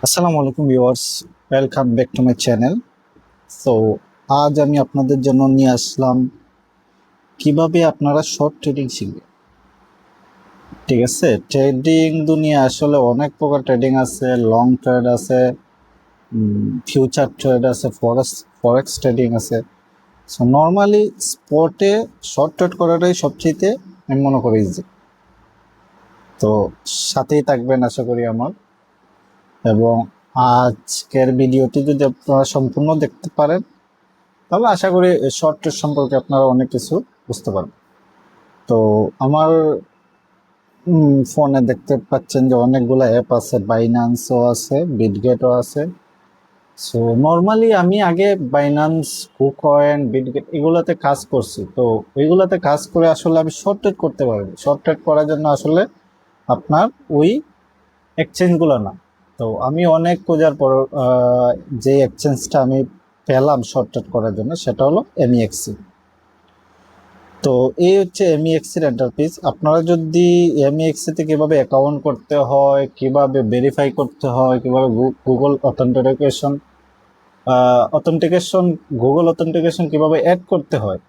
আসসালামু আলাইকুম viewers, welcome back to my channel. So আজ আমি আপনাদের জন্য নিয়ে আসলাম কিভাবে আপনারা শর্ট ট্রেডিং শিখবেন। ঠিক আছে, ট্রেডিং দুনিয়া আসলে অনেক প্রকার ট্রেডিং আছে, লং ট্রেড আছে, ফিউচার ট্রেড আছে, ফরেক্স ট্রেডিং আছে। সো নর্মালি স্পটে শর্ট ট্রেড করাটাই সবচেয়ে আমি মনে করি ইজি। তো সাথেই থাকবেন আশা করি আমার, এবং আজকের ভিডিওটি যদি আপনারা সম্পূর্ণ দেখতে পারেন তাহলে আশা করি শর্ট ট্রেড সম্পর্কে আপনারা অনেক কিছু বুঝতে পারবেন। তো আমার ফোনে দেখতে পাচ্ছেন যে অনেকগুলো অ্যাপ আছে, বাইন্যান্সও আছে, বিটগেটও আছে। সো নর্মালি আমি আগে বাইন্যান্স, কুকয়েন, বিটগেট এগুলোতে কাজ করছি। তো ওইগুলোতে কাজ করে আসলে আমি শর্ট ট্রেড করতে পারবো। শর্ট ট্রেড করার জন্য আসলে আপনার ওই এক্সচেঞ্জগুলো না। তো আমি অনেক খোঁজার পর যে এক্সচেঞ্জটা আমি পেলাম শর্ট ট্রেড করার জন্য সেটা হলো এমইএক্সি। তো এই হচ্ছে এমইএক্সির ইন্টারফেস। আপনারা যদি এমইএক্সিতে কিভাবে অ্যাকাউন্ট করতে হয়, কিভাবে ভেরিফাই করতে হয়, কিভাবে গুগল অথেন্টিকেশন কিভাবে অ্যাড করতে হয়,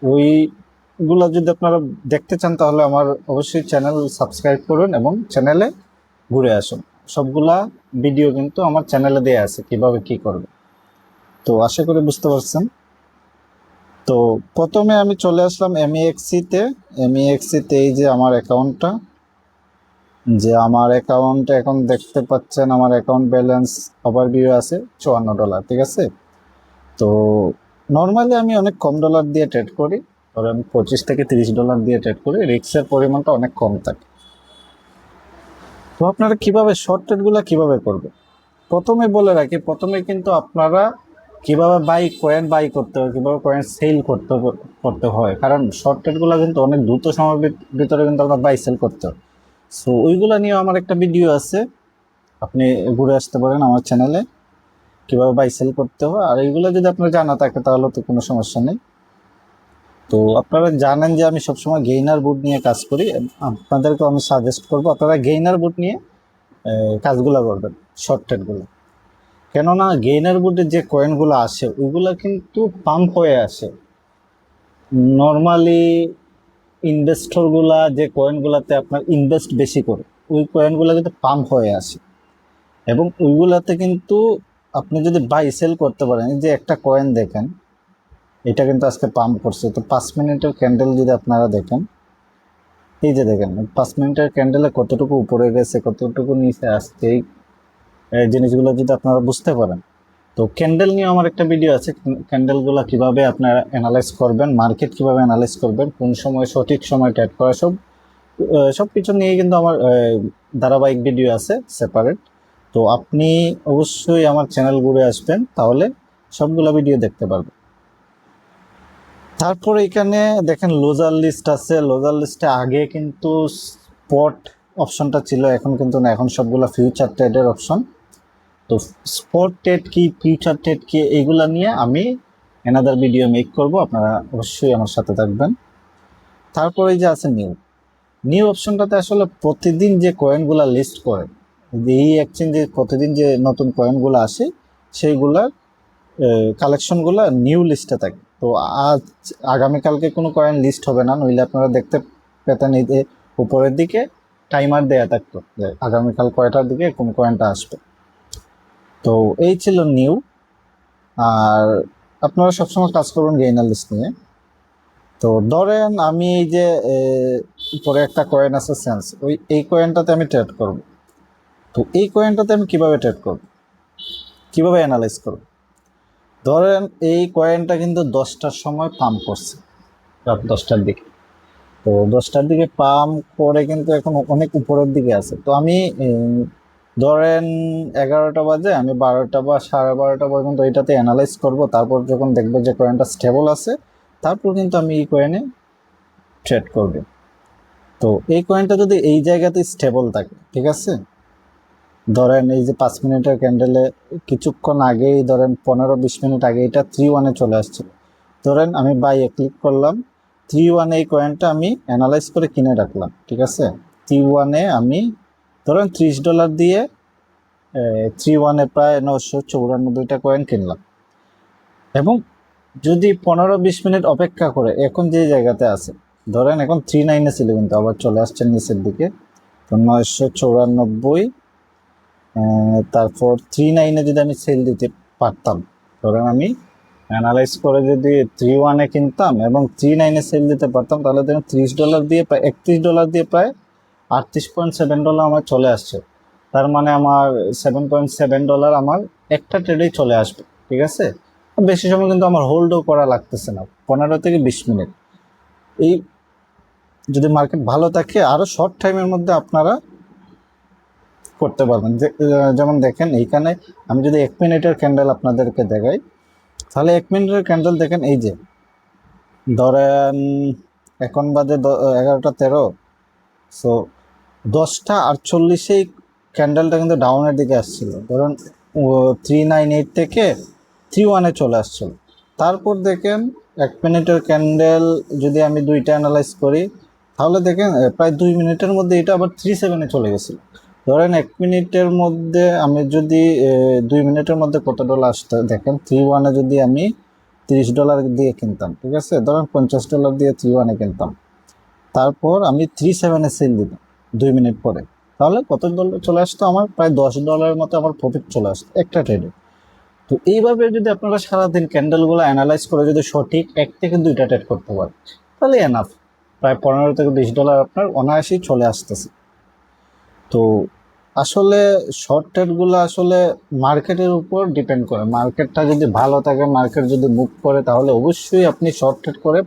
ওইগুলো যদি আপনারা দেখতে চান তাহলে আমার অবশ্যই চ্যানেল সাবস্ক্রাইব করুন এবং চ্যানেলে ঘুরে আসুন। সবগুলা ভিডিও কিন্তু আমার চ্যানেলে দেয়া আছে কিভাবে কি করবে। তো আশা করি বুঝতে পারছেন। তো প্রথমে আমি চলে আসলাম এমইএক্সিতে। এই যে আমার অ্যাকাউন্টে এখন দেখতে পাচ্ছেন আমার অ্যাকাউন্ট ব্যালেন্স ওভারভিউ আছে $54। ঠিক আছে। তো নর্মালি আমি অনেক কম ডলার দিয়ে ট্রেড করি, ধরেন $25 থেকে $30 দিয়ে ট্রেড করি, রিস্কের পরিমাণটা অনেক কম থাকে। তো আপনারা কিভাবে শর্ট ট্রেডগুলো কিভাবে করবে, প্রথমে বলে রাখি, প্রথমে কিন্তু আপনারা কিভাবে বাই করতে হয়, কিভাবে কয়েন সেল করতে হয়, কারণ শর্ট ট্রেডগুলো কিন্তু অনেক দ্রুত সময়ের ভিতরে কিন্তু আপনার বাই সেল করতে হয়। সো ওইগুলো নিয়ে আমার একটা ভিডিও আছে, আপনি ঘুরে আসতে পারেন আমার চ্যানেলে, কিভাবে বাই সেল করতে হয়। আর এইগুলো যদি আপনার জানা থাকে তাহলে তো কোনো সমস্যা নেই। তো আপনারা জানেন যে আমি সবসময় গেইনার বুট নিয়ে কাজ করি, আপনাদেরকে আমি সাজেস্ট করবো আপনারা গেইনার বুট নিয়ে কাজগুলো করবেন, শর্ট ট্রেডগুলো। কেননা গেইনার বুটে যে কয়েনগুলো আসে ওইগুলো কিন্তু পাম্প হয়ে আসে। নর্মালি ইনভেস্টরগুলা যে কয়েনগুলোতে আপনার ইনভেস্ট বেশি করে ওই কয়েনগুলো কিন্তু পাম্প হয়ে আসে, এবং ওইগুলাতে কিন্তু আপনি যদি বাই সেল করতে পারেন, এই যে একটা কয়েন দেখেন, এটা কিন্তু আজকে পাম্প করছে। তো 5 মিনিটের ক্যান্ডেল যদি আপনারা দেখেন, এই যে দেখেন 5 মিনিটের ক্যান্ডেলে কতটুকু উপরে গেছে, কতটুকু নিচে আসছে, এই জিনিসগুলো যদি আপনারা বুঝতে পারেন। তো ক্যান্ডেল নিয়ে আমার একটা ভিডিও আছে, ক্যান্ডেলগুলো কিভাবে আপনারা অ্যানালাইজ করবেন, মার্কেট কিভাবে অ্যানালাইজ করবেন, কোন সময় সঠিক সময় ট্রেড করা, সব কিছু নিয়ে কিন্তু আমার ধারাবাহিক ভিডিও আছে সেপারেট। তো আপনি অবশ্যই আমার চ্যানেল ঘুরে আসবেন, তাহলে সবগুলো ভিডিও দেখতে পারবেন। তারপরে এখানে দেখেন লোজার লিস্ট আছে। লোজার লিস্টে আগে কিন্তু স্পট অপশনটা ছিল, এখন কিন্তু না, এখন সবগুলো ফিউচার ট্রেডের অপশন। তো স্পট ট্রেড কি, ফিউচার ট্রেড কি, এইগুলা নিয়ে আমি এনাদার ভিডিও মেক করব, আপনারা অবশ্যই আমার সাথে থাকবেন। তারপরে যে আছে নিউ অপশনটাতে আসলে প্রতিদিন যে কয়েনগুলা লিস্ট করে, এই এক্সচেঞ্জে প্রতিদিন যে নতুন কয়েনগুলো আসে সেইগুলার কালেকশনগুলো নিউ লিস্টে থাকে। তো আগামীকালকে কোনো কয়েন লিস্ট হবে না, নইলে আপনারা দেখতে পেতেন এই যে উপরের দিকে টাইমার দেয়া থাকতো যে আগামীকাল কয়টার দিকে কোন কয়েনটা আসবে। তো এই ছিল নিউ। আর আপনারা সবসময় কাজ করবেন গেইনার লিস্ট নিয়ে। তো ধরেন আমি এই যে উপরে একটা কয়েন আছে সেন্স, এই কয়েনটাতে আমি ট্রেড করব। তো এই কয়েনটাতে আমি কিভাবে ট্রেড করব, কিভাবে অ্যানালাইজ করব, ধরেন এই কয়েনটা কিন্তু 10টার সময় পাম্প করছে, রাত 10টার দিকে। তো 10টার দিকে পাম্প করে কিন্তু এখন অনেক উপরের দিকে আছে। তো আমি ধরেন 11টা বাজে, আমি 12টা বা 12:30 পর্যন্ত এটাতে অ্যানালাইজ করব। তারপর যখন দেখবো যে কয়েনটা স্টেবল আছে, তারপর কিন্তু আমি এই কয়েনে ট্রেড করব। তো এই কয়েনটা যদি এই জায়গাতে স্টেবল থাকে, ঠিক আছে, ধরেন এই যে 5 মিনিটের ক্যান্ডেলে কিছুক্ষণ আগেই, ধরেন 15-20 মিনিট আগে এটা 3-1 চলে আসছিল, ধরেন আমি বাইয়ে ক্লিক করলাম, 3-1 এই কয়েনটা আমি অ্যানালাইজ করে কিনে রাখলাম। ঠিক আছে, 3-1 আমি ধরেন $30 দিয়ে 3-1 প্রায় 994টা কয়েন কিনলাম। এবং যদি 15-20 মিনিট অপেক্ষা করে এখন যে জায়গাতে আছে, ধরেন এখন 3-9 ছিল কিন্তু আবার চলে আসছে নিচের দিকে, তো 994, তারপর 3-9 যদি আমি সেল দিতে পারতাম, ধরেন আমি অ্যানালাইজ করে যদি 3-1 কিনতাম এবং 3-9 সেল দিতে পারতাম, তাহলে দেখেন $30 দিয়ে প্রায় $31 দিয়ে প্রায় $38.7 আমার চলে আসছে। তার মানে আমার $7.7 আমার একটা ট্রেডেই চলে আসবে, ঠিক আছে। বেশি সময় কিন্তু আমার হোল্ডও করা লাগতেছে না, 15 থেকে 20 মিনিট। এই যদি মার্কেট ভালো থাকে আরও শর্ট টাইমের মধ্যে আপনারা করতে পারবেন। যেমন দেখেন এইখানে আমি যদি 1 মিনিটের ক্যান্ডেল আপনাদেরকে দেখাই, তাহলে 1 মিনিটের ক্যান্ডেল দেখেন, এই যে ধরেন এখন বাজে 11টা 13, সো 10টা 48 ক্যান্ডেলটা কিন্তু ডাউনের দিকে আসছিল, ধরুন 398 থেকে 3-1 চলে আসছিল। তারপর দেখেন 1 মিনিটের ক্যান্ডেল যদি আমি দুইটা অ্যানালাইজ করি, তাহলে দেখেন প্রায় 2 মিনিটের মধ্যে এটা আবার 3-7 চলে গেছিল। ধরেন 1 মিনিটের মধ্যে আমি যদি 2 মিনিটের মধ্যে কত ডলার আসতে দেখেন, 3-1 যদি আমি $30 দিয়ে কিনতাম, ঠিক আছে, ধরেন $50 দিয়ে 3-1 কিনতাম, তারপর আমি 3-7 সেল দিতাম 2 মিনিট পরে, তাহলে কত ডলার চলে আসতো আমার? প্রায় $10 মতো আমার প্রফিট চলে আসতো একটা ট্রেডে। তো এইভাবে যদি আপনারা সারাদিন ক্যান্ডেলগুলো অ্যানালাইজ করে যদি সঠিক 1 থেকে 2টা ট্রেড করতে পারেন, তাহলে এনাফ, প্রায় $15 থেকে $20 আপনার অনায়াসেই চলে আসতেছে। তো আসলে শর্ট ট্রেডগুলো আসলে মার্কেটের উপর ডিপেন্ড করে। মার্কেটটা যদি ভালো থাকে, মার্কেট যদি মুভ করে, তাহলে অবশ্যই আপনি শর্ট ট্রেড করে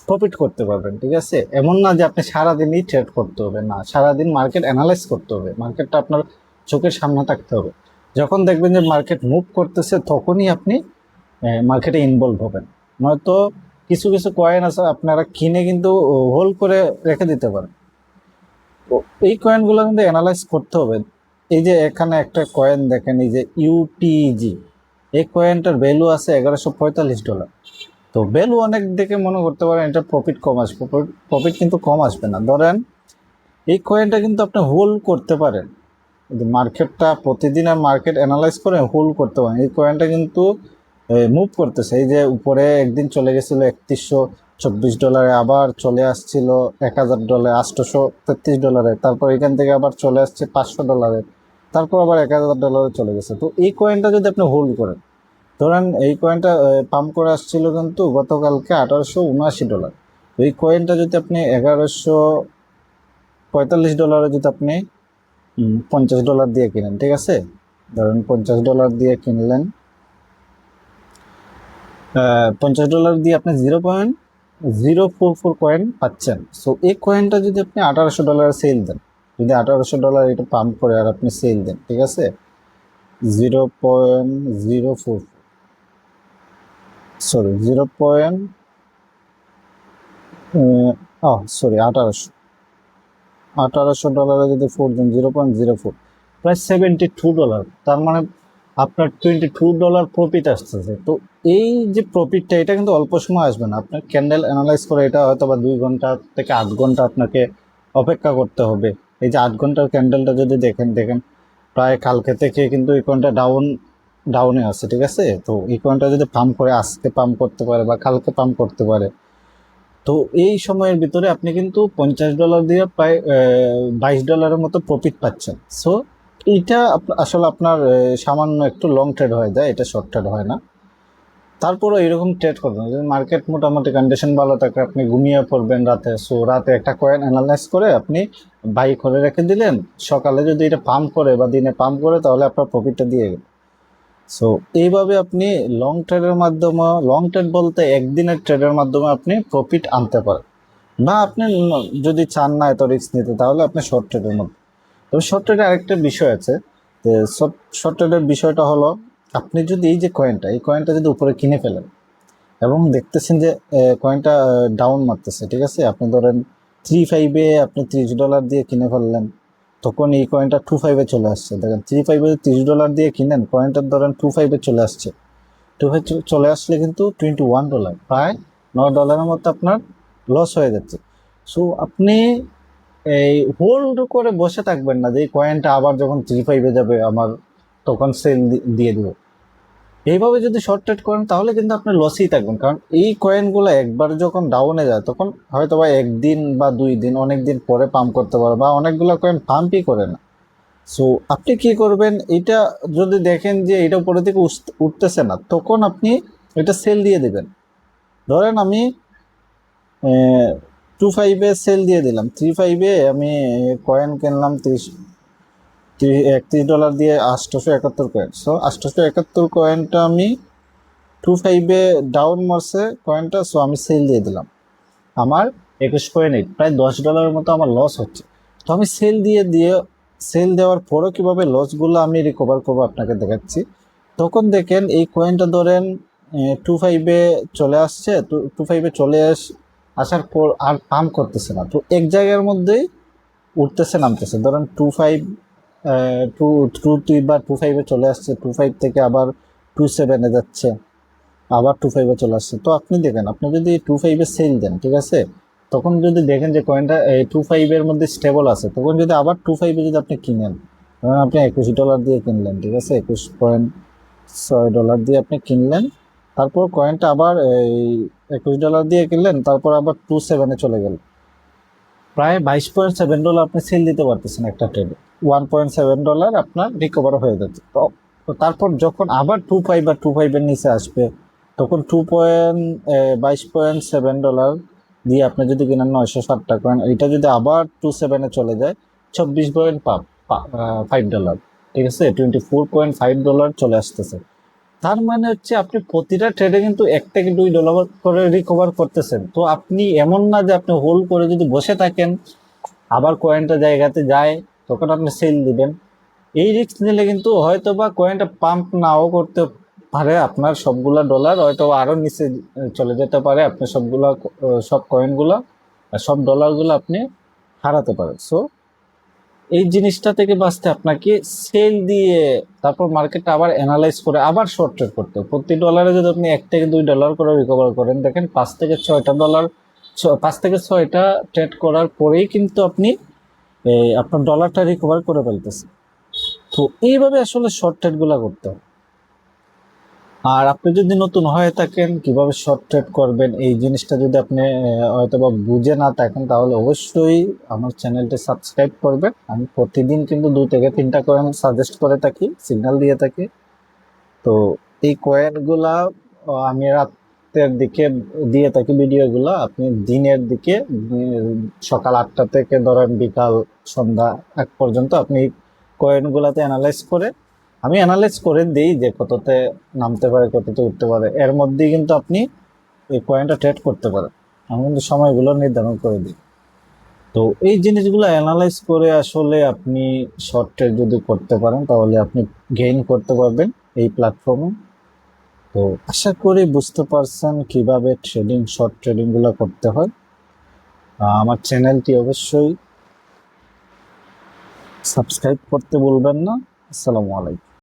প্রফিট করতে পারবেন, ঠিক আছে। এমন না যে আপনি সারাদিনই ট্রেড করতে হবে, না, সারাদিন মার্কেট অ্যানালাইজ করতে হবে, মার্কেটটা আপনার চোখের সামনে থাকতে হবে। যখন দেখবেন যে মার্কেট মুভ করতেছে, তখনই আপনি মার্কেটে ইনভলভ হবেন। নয়তো কিছু কিছু কয়েন আছে আপনারা কিনে কিন্তু হোল্ড করে রেখে দিতে পারেন। তো এই কয়েনগুলো কিন্তু অ্যানালাইজ করতে হবে। এই যে এখানে একটা কয়েন দেখেন, এই যে ইউপিজি, এই কয়েনটার ভ্যালু আছে $1145। তো ভ্যালু অনেক দেখে মনে করতে পারেন এটা প্রফিট কম আসবে, প্রফিট কিন্তু কম আসবে না। ধরেন এই কয়েনটা কিন্তু আপনি হোল্ড করতে পারেন, মার্কেটটা প্রতিদিন আর মার্কেট অ্যানালাইজ করে হোল্ড করতে পারেন। এই কয়েনটা কিন্তু মুভ করতেছে, এই যে উপরে একদিন চলে গেছিল $3124, আবার চলে আসছিল $1000, $833, তারপর এখান থেকে আবার চলে আসছে $500, তারপর আবার $1000 চলে গেছে। তো এই কয়েনটা যদি আপনি হোল্ড করেন, ধরেন এই কয়েনটা পাম্প করে আসছিল কিন্তু গতকালকে $1879। এই কয়েনটা যদি আপনি $1145 যদি আপনি $50 দিয়ে কিনেন, ঠিক আছে, ধরেন $50 দিয়ে কিনলেন, $50 দিয়ে আপনি 0.044 কয়েন পাচ্ছেন। সো এই কয়েনটা যদি আপনি $1800 সেল দেন, যদি $1800 এটা পাম্প করে আর আপনি সেল দেন, ঠিক আছে, 0.044, সরি $1800 যদি 4 দেন, 0.04, প্রায় $72। তার মানে আপনার $22 প্রফিট আসতেছে। তো এই যে প্রফিটটা, এটা কিন্তু অল্প সময় আসবে না। আপনার ক্যান্ডেল অ্যানালাইজ করে এটা হয়তো বা 2 ঘন্টা থেকে 8 ঘন্টা আপনাকে অপেক্ষা করতে হবে। এই যে 8 ঘন্টার ক্যান্ডেলটা যদি দেখেন প্রায় কালকে থেকে কিন্তু এই কয়েনটা ডাউনে আছে, ঠিক আছে। তো এই কয়েনটা যদি পাম্প করে, আজকে পাম্প করতে পারে বা কালকে পাম্প করতে পারে, তো এই সময়ের ভিতরে আপনি কিন্তু $50 দিয়ে প্রায় $22 মতো প্রফিট পাচ্ছেন। সো এইটা আসলে আপনার সামান্য একটু লং ট্রেড হয়ে যায়, এটা শর্ট ট্রেড হয় না। তারপরে এরকম ট্রেড করবেন যদি মার্কেট মোটামুটি কন্ডিশন ভালো থাকে, আপনি ঘুমিয়ে পড়বেন রাতে, সো রাতে একটা কয়েন অ্যানালাইজ করে আপনি বাই করে রেখে দিলেন, সকালে যদি এটা পাম্প করে বা দিনে পাম্প করে, তাহলে আপনার প্রফিটটা দিয়ে গেল। সো এইভাবে আপনি লং ট্রেডের মাধ্যমে, লং ট্রেড বলতে একদিনের ট্রেডের মাধ্যমে আপনি প্রফিট আনতে পারেন। বা আপনি যদি চান না এত রিস্ক নিতে, তাহলে আপনি শর্ট ট্রেডের মধ্যে। তবে শর্ট ট্রেডে আরেকটা বিষয় আছে, যে শর্ট ট্রেডের বিষয়টা হলো, আপনি যদি এই যে কয়েনটা, এই কয়েনটা যদি উপরে কিনে ফেলেন এবং দেখতেছেন যে কয়েনটা ডাউন মারতেছে, ঠিক আছে, আপনি ধরেন 3.5 আপনি $30 দিয়ে কিনে ফেললেন, তখন এই কয়েনটা 2.5 চলে আসছে। দেখেন 3.5 $30 দিয়ে কিনেন, কয়েনটা ধরেন 2.5 চলে আসছে। 2.5 চলে আসলে কিন্তু $21, প্রায় $9 মতো আপনার লস হয়ে যাচ্ছে। সো আপনি এই হোল্ড করে বসে থাকবেন না যে এই কয়েনটা আবার যখন 3.5 যাবে আমার তখন সেল দিয়ে দিব। এইভাবে যদি শর্ট ট্রেড করেন তাহলে কিন্তু আপনি লসেই থাকবেন, কারণ এই কয়েনগুলো একবার যখন ডাউনে যায় তখন হয়তো বা একদিন বা 2 দিন অনেক দিন পরে পাম্প করতে পারে, বা অনেকগুলো কয়েন পাম্পই করে না। সো আপনি কি করবেন, এটা যদি দেখেন যে এটা উপরে থেকে উঠতেছে না তখন আপনি এটা সেল দিয়ে দিবেন। ধরেন আমি 2.5 সেল দিয়ে দিলাম, 3.5 আমি কয়েন কিনলাম 31 ডলার দিয়ে 871 কয়েন। সো 871 কয়েনটা আমি 2.5 ডাউন মারছে কয়েনটা, সো আমি সেল দিয়ে দিলাম। আমার 21.8 প্রায় $10 মতো আমার লস হচ্ছে। তো আমি সেল দেওয়ার পরও কিভাবে লসগুলো আমি রিকভার করবো আপনাকে দেখাচ্ছি। তখন দেখেন এই কয়েনটা ধরেন 2.5 চলে আসছে, 2.5 আসার পর আর পাম্প করতেছে না, তো এক জায়গার মধ্যেই উঠতেছে নামতেছে। ধরেন 2.5 বা 2.5 চলে আসছে, 2.5 থেকে আবার 2.7 যাচ্ছে, আবার 2.5 চলে আসছে। তো আপনি দেখেন, আপনি যদি 2.5 সেল দেন, ঠিক আছে, তখন যদি দেখেন যে কয়েনটা 2.5 মধ্যে স্টেবল আছে, তখন যদি আবার 2.5 যদি আপনি কিনেন, ধরেন আপনি $21 দিয়ে কিনলেন, ঠিক আছে, $21.6 দিয়ে আপনি কিনলেন, তারপর কয়েনটা আবার এই $21 দিয়ে কিনলেন, তারপর আবার 2.7 চলে গেল, প্রায় $22.7 আপনি সেল দিতে পারতেছেন একটা ট্রেডে। $1.7 আপনার রিকভার হয়ে যাচ্ছে। তো তো তারপর যখন আবার 2.5 বা 2.5 এর নিচে আসবে, তখন 22.7 ডলার দিয়ে আপনি যদি কিনেন 960 কয়েন, এটা যদি আবার 2.7 চলে যায়, $26.5, ঠিক আছে, $24.5 চলে আসতেছে। তার মানে হচ্ছে আপনি প্রতিটা ট্রেডে কিন্তু $1 থেকে $2 করে রিকভার করতেছেন। তো আপনি এমন না যে আপনি হোল্ড করে যদি বসে থাকেন আবার কয়েনটা জায়গাতে যায় তখন আপনি সেল দিবেন। এই রিস্ক নিলে কিন্তু হয়তো বা কয়েনটা পাম্প নাও করতে পারে, আপনার সবগুলা ডলার হয়তো আরো নিচে চলে যেতে পারে, আপনি সব কয়েনগুলো সব ডলারগুলো আপনি হারাতে পারেন। সো এই জিনিসটা থেকে বাঁচতে আপনাকে সেল দিয়ে তারপর মার্কেটটা আবার অ্যানালাইজ করে আবার শর্ট ট্রেড করতে হবে। প্রতি ডলারে যদি আপনি $1 থেকে $2 করে রিকভার করেন, দেখেন 5 থেকে 6টা ট্রেড করার পরেই কিন্তু আপনি আপনার ডলারটা রিকভার করে ফেলতেছেন। তো এইভাবে আসলে শর্ট ট্রেড গুলা করতে হবে। আর আপনি যদি নতুন হয়ে থাকেন কিভাবে শর্ট ট্রেড করবেন এই জিনিসটা যদি আপনি হয়তো বা বুঝে না থাকেন, তাহলে অবশ্যই আমার চ্যানেলটি সাবস্ক্রাইব করবেন। আমি প্রতিদিন কিন্তু 2 থেকে 3টা কয়েন সাজেস্ট করে থাকি, সিগন্যাল দিয়ে থাকি। তো এই কয়েনগুলা আমি রাতের দিকে দিয়ে থাকি ভিডিওগুলো, আপনি দিনের দিকে সকাল 8টা থেকে ধরেন বিকাল সন্ধ্যা 1 পর্যন্ত আপনি কয়েনগুলাতে আমি অ্যানালাইজ করে দিই যে কততে নামতে পারে কততে উঠতে পারে, এর মধ্যেই কিন্তু আপনি এই কয়েনটা ট্রেড করতে পারেন। আমি কিন্তু সময়গুলো নির্ধারণ করে দিই। তো এই জিনিসগুলো অ্যানালাইজ করে আসলে আপনি শর্ট ট্রেড যদি করতে পারেন তাহলে আপনি গেইন করতে পারবেন এই প্ল্যাটফর্মে। তো আশা করি বুঝতে পারছেন কিভাবে শর্ট ট্রেডিং গুলো করতে হয়। আমার চ্যানেলটি অবশ্যই সাবস্ক্রাইব করতে ভুলবেন না। আসসালামু আলাইকুম।